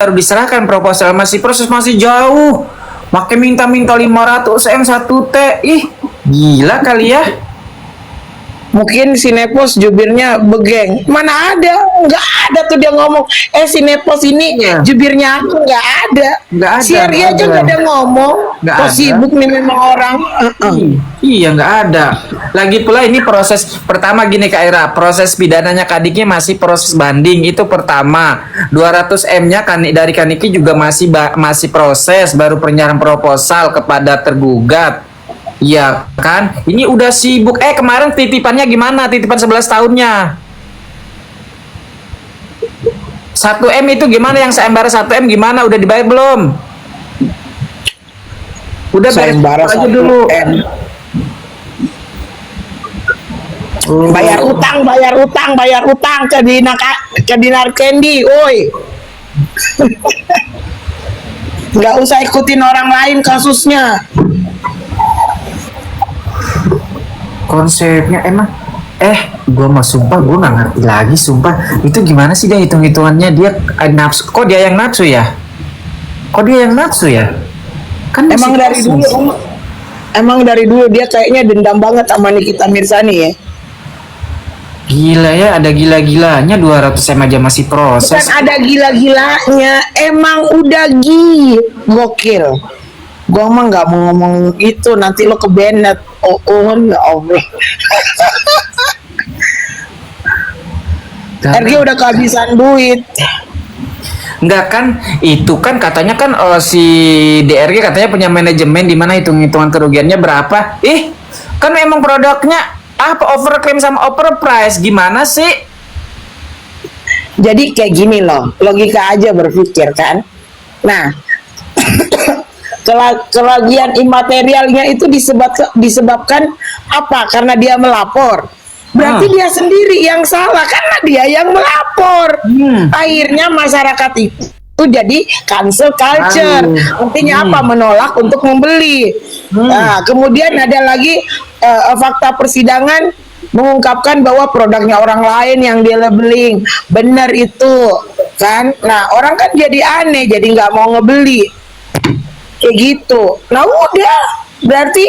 baru diserahkan proposal, masih proses, masih jauh. Makai minta-minta 500 M 1T. Ih, gila kali ya. Mungkin si Nepos jubirnya begeng. Mana ada? Nggak ada tuh dia ngomong. Si Nepos ini jubirnya aku nggak ada. Nggak ada. Si Eri aja nggak ada ngomong. Kok sibuk nih memang orang. Iya nggak ada. Lagi pula ini proses pertama gini Kak Ira. Proses pidananya Kadiknya masih proses banding itu pertama. 200 M-nya dari Kaniki juga masih proses, baru penyerahan proposal kepada tergugat. Iya kan, ini udah sibuk. Kemarin titipannya gimana? Titipan 11 tahunnya 1 M itu gimana? Yang sayembara 1 M gimana? Udah dibayar belum? Udah sayembara aja dulu. Bayar utang ke Dinar Candy, oi. Nggak usah ikutin orang lain kasusnya. Konsepnya emang gue mah sumpah gue nggak ngerti lagi sumpah. Itu gimana sih dia hitung-hitungannya? Dia nafsu, kok dia yang nafsu ya? Kan emang dari dulu dia kayaknya dendam banget sama Nikita Mirzani ya. Gila ya, ada gila-gilanya 200 M aja masih proses. Bukan ada gila-gilanya, emang udah gokil. Gua mah nggak mau ngomong itu, nanti lo kebenet. Ya Allah. RG udah kehabisan duit. Enggak kan, itu kan katanya kan si DRG katanya punya manajemen di mana hitung-hitungan kerugiannya berapa. Kan memang produknya apa overclaim sama overprice, gimana sih? Jadi kayak gini loh, logika aja berpikir kan. Nah, kerugian imaterialnya itu disebabkan apa? Karena dia melapor. Berarti dia sendiri yang salah karena dia yang melapor. Akhirnya masyarakat itu jadi cancel culture. Artinya apa? Menolak untuk membeli. Nah, kemudian ada lagi fakta persidangan mengungkapkan bahwa produknya orang lain yang dia labeling. Benar itu kan? Nah, orang kan jadi aneh, jadi nggak mau ngebeli. Kayak gitu. Nah udah, berarti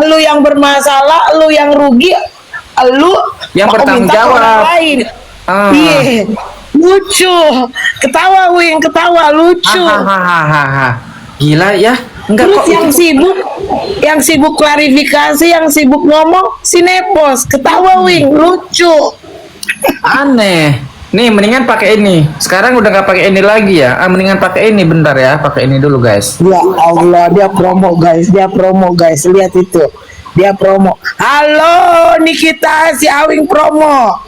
lu yang bermasalah, lu yang rugi, lu yang bertanggung jawab. Orang lain. Iya, lucu. Ketawa Wing, ketawa lucu. Gila ya. Enggak. Terus kok yang sibuk klarifikasi, yang sibuk ngomong si Nepos. Ketawa Wing, lucu. Aneh. Nih mendingan pakai ini. Sekarang udah nggak pakai ini lagi ya. Mendingan pakai ini, bentar ya. Pakai ini dulu guys. Ya Allah, dia promo guys. Lihat itu. Dia promo. Halo Nikita, si Awing promo.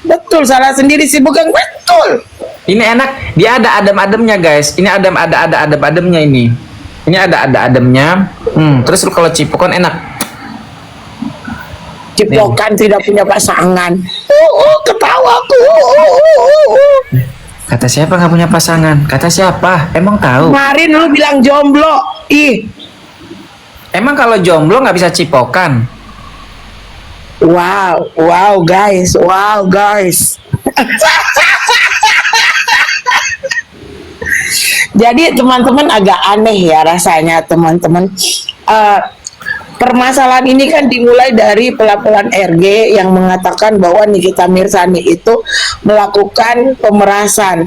Betul, salah sendiri sih, bukan betul. Ini enak. Dia ada adem-ademnya guys. Ini ada adem-ademnya ini. Ini ada ademnya. Terus kalau cipokan enak. Cipokan tidak punya pasangan. Ketawaku. Kata siapa nggak punya pasangan? Kata siapa? Emang tahu? Kemarin lu bilang jomblo. Emang kalau jomblo nggak bisa cipokan? Wow guys. Jadi teman-teman agak aneh ya rasanya teman-teman. Permasalahan ini kan dimulai dari pelaporan RG yang mengatakan bahwa Nikita Mirzani itu melakukan pemerasan,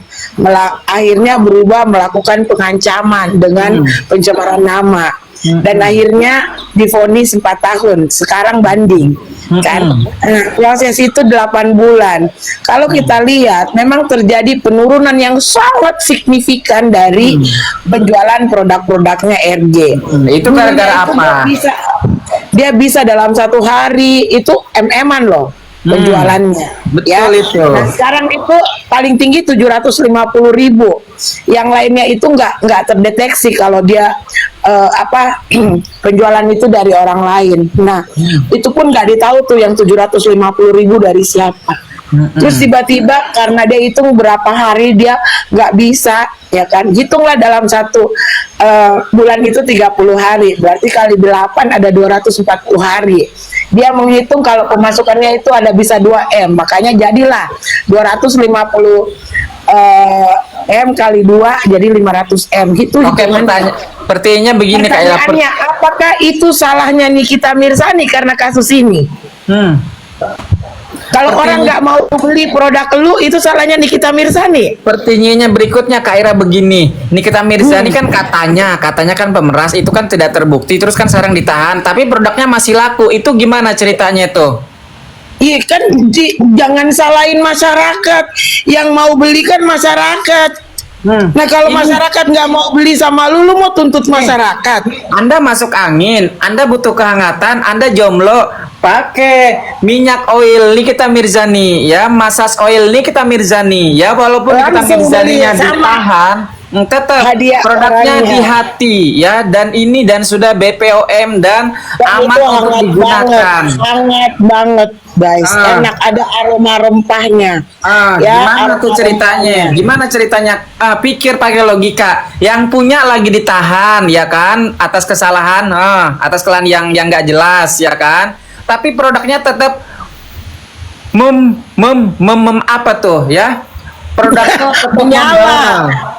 akhirnya berubah melakukan pengancaman dengan pencemaran nama, dan akhirnya divonis 4 tahun. Sekarang banding kan. Proses itu 8 bulan. Kalau kita lihat memang terjadi penurunan yang sangat signifikan dari penjualan produk-produknya RG. Itu gara-gara apa? Dia bisa dalam 1 hari itu MM-an loh penjualannya. Betul itu. Nah sekarang itu paling tinggi 750.000. Yang lainnya itu nggak terdeteksi kalau dia penjualan itu dari orang lain. Nah itu pun nggak ditahu tuh yang 750.000 dari siapa. Terus tiba-tiba karena dia hitung berapa hari dia nggak bisa, ya kan, hitunglah dalam 1 bulan itu 30 hari, berarti kali 8 ada 240 hari. Dia menghitung kalau pemasukannya itu ada bisa 2 M, makanya jadilah 250 M kali 2 jadi 500 M gitu. Oke, pertanyaannya begini Kak Ira. Pertanyaannya, apakah itu salahnya Nikita Mirzani karena kasus ini? Hmm. Kalau orang nggak mau beli produk lu, itu salahnya Nikita Mirzani. Pertanyaannya berikutnya Kak Ira begini. Nikita Mirzani kan katanya kan pemeras, itu kan tidak terbukti, terus kan sekarang ditahan, tapi produknya masih laku. Itu gimana ceritanya tuh? Iya kan, jangan salahin masyarakat. Yang mau beli kan masyarakat. Nah kalau masyarakat nggak mau beli sama lu mau tuntut masyarakat. Anda masuk angin, Anda butuh kehangatan, Anda jomblo, pakai minyak oil Nikita Mirzani, ya, massage oil Nikita Mirzani, ya, walaupun Nikita Langsung Mirzaninya beli, sama. ditahan, tetap Hadiah produknya orangnya. di hati, ya, dan ini dan sudah BPOM dan Dan aman itu untuk hangat digunakan. hangat banget guys, enak, ada aroma rempahnya. Gimana tuh aroma ceritanya? rempahnya. Gimana ceritanya? Pikir pakai logika. Yang punya lagi ditahan, ya kan? Atas kesalahan, atas kesalahan yang nggak jelas, ya kan? Tapi produknya tetap apa tuh, ya? Produknya tetap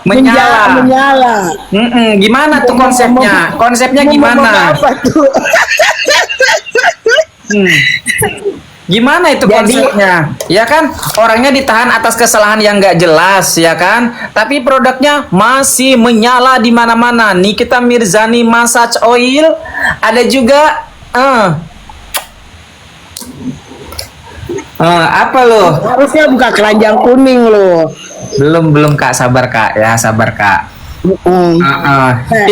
menyala. Gimana tuh konsepnya? Konsepnya gimana? Apa tuh? Gimana itu konsepnya? Ya kan, orangnya ditahan atas kesalahan yang nggak jelas, ya kan? Tapi produknya masih menyala di mana-mana. Nikita Mirzani massage oil, ada juga apa lo? Harusnya buka keranjang kuning lo. Belum Kak, sabar Kak, ya sabar Kak.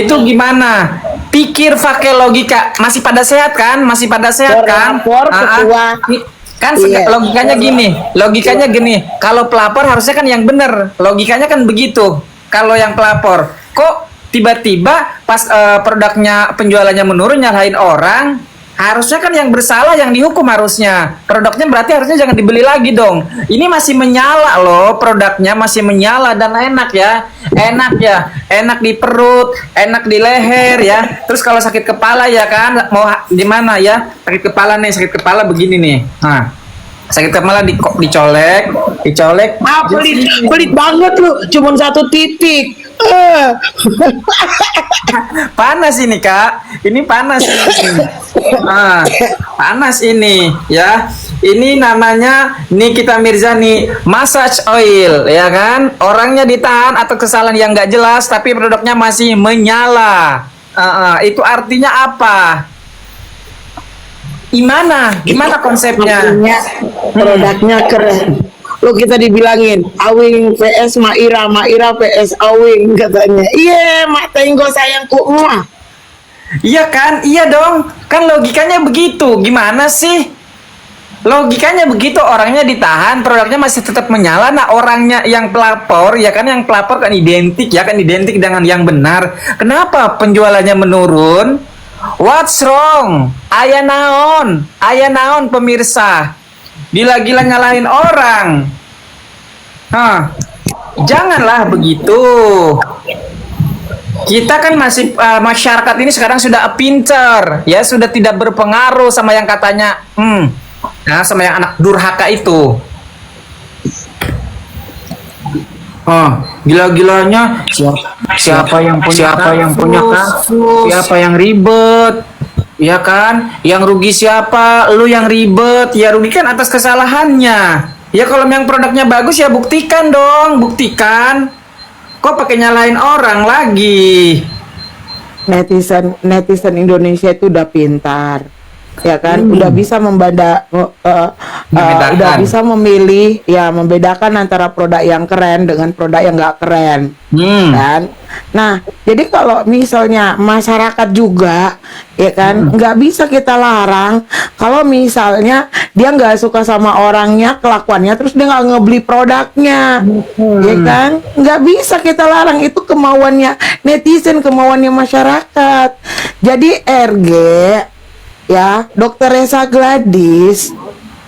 Itu gimana? Pikir pakai logika. Masih pada sehat kan? Masih pada sehat kan? Ketua. Kan Iya. logikanya gini. Kalau pelapor harusnya kan yang benar. Logikanya kan begitu. Kalau yang pelapor, kok tiba-tiba pas produknya penjualannya menurun nyalahin orang? Harusnya kan yang bersalah yang dihukum harusnya. Produknya berarti harusnya jangan dibeli lagi dong. Ini masih menyala loh, produknya masih menyala dan enak ya. Enak di perut, enak di leher ya. Terus kalau sakit kepala ya kan, mau gimana ya? Sakit kepala begini nih. Nah, sakit kepala dicolek. Pelit banget lu, cuma 1 titik. Panas ini Kak, ini panas ini. Panas ini ya. Ini namanya Nikita Mirzani massage oil, ya kan? Orangnya ditahan atau kesalahan yang nggak jelas, tapi produknya masih menyala. Itu artinya apa? Gimana konsepnya? Produknya keren. Lo kita dibilangin Awing PS Maira PS Awing katanya. Iya, Mak Tenggo sayangku. Iya kan? Iya dong. Kan logikanya begitu. Gimana sih? Logikanya begitu, orangnya ditahan, produknya masih tetap menyala. Nah, orangnya yang pelapor, ya kan, yang pelapor kan identik, ya kan, identik dengan yang benar. Kenapa penjualannya menurun? What's wrong? Aya naon pemirsa. Gila-gila nyalahin orang. Janganlah begitu. Kita kan masih masyarakat ini sekarang sudah pinter, ya, sudah tidak berpengaruh sama yang katanya sama yang anak durhaka itu. Gila-gilanya siapa yang punya kasus, siapa yang ribet, ya kan, yang rugi siapa, lu yang ribet, ya rugi kan atas kesalahannya. Ya kalau yang produknya bagus ya buktikan dong, kok pakai nyalain orang lagi. Netizen Indonesia itu udah pintar, ya kan, udah bisa udah bisa memilih, ya, membedakan antara produk yang keren dengan produk yang nggak keren, kan. Nah, jadi kalau misalnya masyarakat juga, ya kan, nggak bisa kita larang kalau misalnya dia nggak suka sama orangnya, kelakuannya, terus dia nggak ngebeli produknya, ya kan, nggak bisa kita larang, itu kemauannya netizen, kemauannya masyarakat. Jadi RG, ya, Dokter Reza Gladys,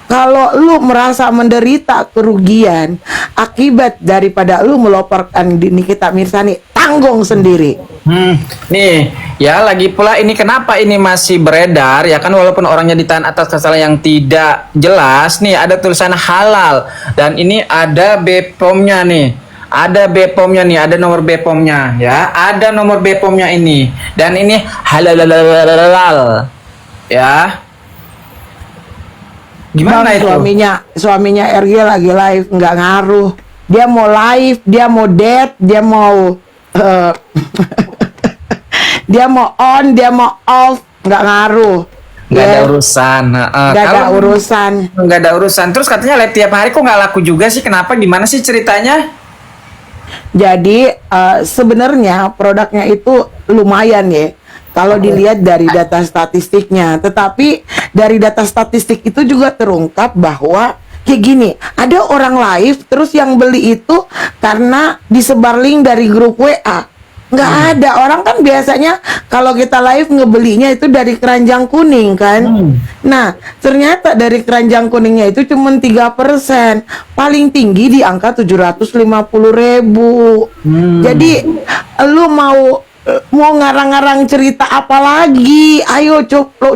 kalau lu merasa menderita kerugian akibat daripada lu melaporkan di Nikita Mirzani, tanggung sendiri. Nih, ya, lagi pula ini kenapa ini masih beredar, ya kan, walaupun orangnya ditahan atas kesalahan yang tidak jelas. Nih ada tulisan halal dan ini ada BPOM-nya nih. ada BPOM-nya nih, ada nomor BPOM-nya ya, ada nomor BPOM-nya ini, dan ini halal ya. Gimana Bang, itu? suaminya RG lagi live, nggak ngaruh. Dia mau live, dia mau dead, dia mau dia mau on, dia mau off, nggak ngaruh. Nggak ada Ya, urusan. nggak ada Kalau urusan. nggak ada urusan, terus katanya live tiap hari kok nggak laku juga sih? Kenapa? Gimana sih ceritanya? Jadi sebenarnya produknya itu lumayan ya. Kalau dilihat dari data statistiknya, tetapi dari data statistik itu juga terungkap bahwa kayak gini, ada orang live terus yang beli itu karena disebar link dari grup WA. Nggak ada, orang kan biasanya kalau kita live ngebelinya itu dari keranjang kuning kan. Nah, ternyata dari keranjang kuningnya itu cuma 3%, paling tinggi di angka 750.000. Jadi lu mau ngarang-ngarang cerita apa lagi? Ayo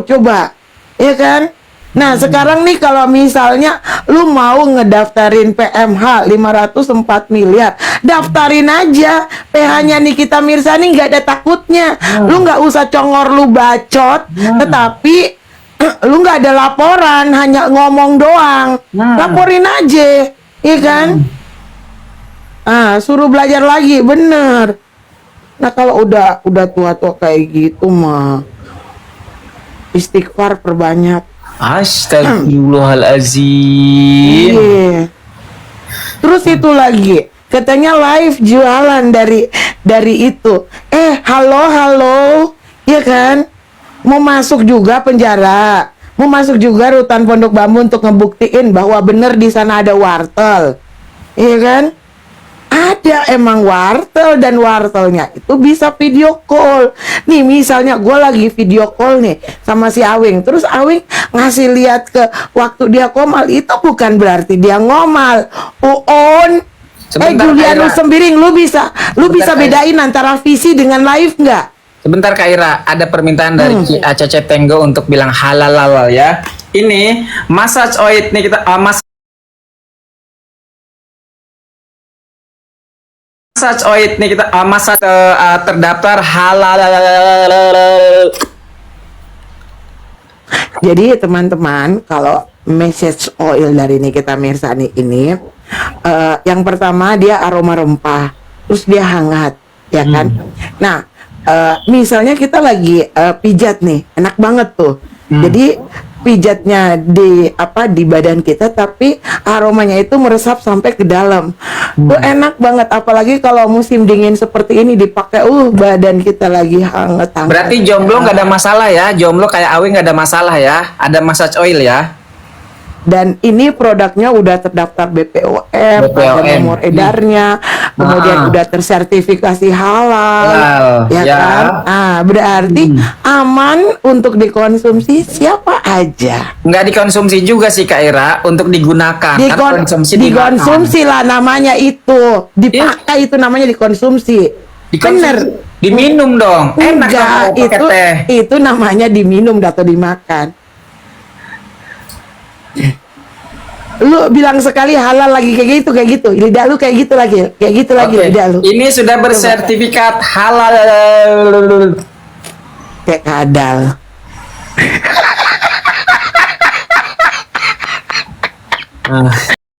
coba, ya kan? Nah, sekarang nih kalau misalnya lu mau ngedaftarin PMH 504 miliar, daftarin aja. PH-nya Nikita Mirzani nggak ada takutnya. Lu nggak usah congor, lu bacot, tetapi lu nggak ada laporan, hanya ngomong doang. Laporin aja, iya kan? Suruh belajar lagi, bener. Nah, kalau udah tua-tua kayak gitu mah istighfar perbanyak. Astagfirullahalazim. Iya. Terus itu lagi, katanya live jualan dari itu. Halo, ya kan? Mau masuk juga penjara, mau masuk juga rutan Pondok Bambu untuk ngebuktiin bahwa bener di sana ada wartel, iya kan? Ada emang wartel, dan wartelnya itu bisa video call. Nih misalnya gue lagi video call nih sama si Awing, terus Awing ngasih lihat ke waktu dia komal, itu bukan berarti dia ngomal. Uon, Sebentar, Julianus Kaira. Sembiring, lu bisa Sebentar, bedain antara visi dengan live nggak? Sebentar Kak Ira, ada permintaan dari Ki Acece Tenggo untuk bilang halal ya. Ini massage oil nih kita massage oil nih kita massage terdaftar halal. Jadi teman-teman, kalau message oil dari Nikita Mirzani ini, yang pertama dia aroma rempah, terus dia hangat, ya kan? Nah, misalnya kita lagi pijat nih, enak banget tuh. Jadi pijatnya di badan kita, tapi aromanya itu meresap sampai ke dalam. Tuh enak banget, apalagi kalau musim dingin seperti ini dipakai, badan kita lagi hangat. Berarti jomblo nggak ada masalah ya? Jomblo kayak Awi nggak ada masalah ya? Ada massage oil ya? Dan ini produknya udah terdaftar BPOM, ada nomor edarnya, kemudian udah tersertifikasi halal, ya kan? Berarti aman untuk dikonsumsi siapa aja. Nggak dikonsumsi juga sih Kak Ira, untuk digunakan. Kan Dikonsumsi lah namanya itu, dipakai itu namanya dikonsumsi. Bener. Diminum dong. Enak Enggak, kalau pakai teh. itu namanya diminum atau dimakan. Lu bilang sekali halal lagi kayak gitu, lidah lu kayak gitu lagi lidah lu. Ini sudah bersertifikat halal. Kayak kadal.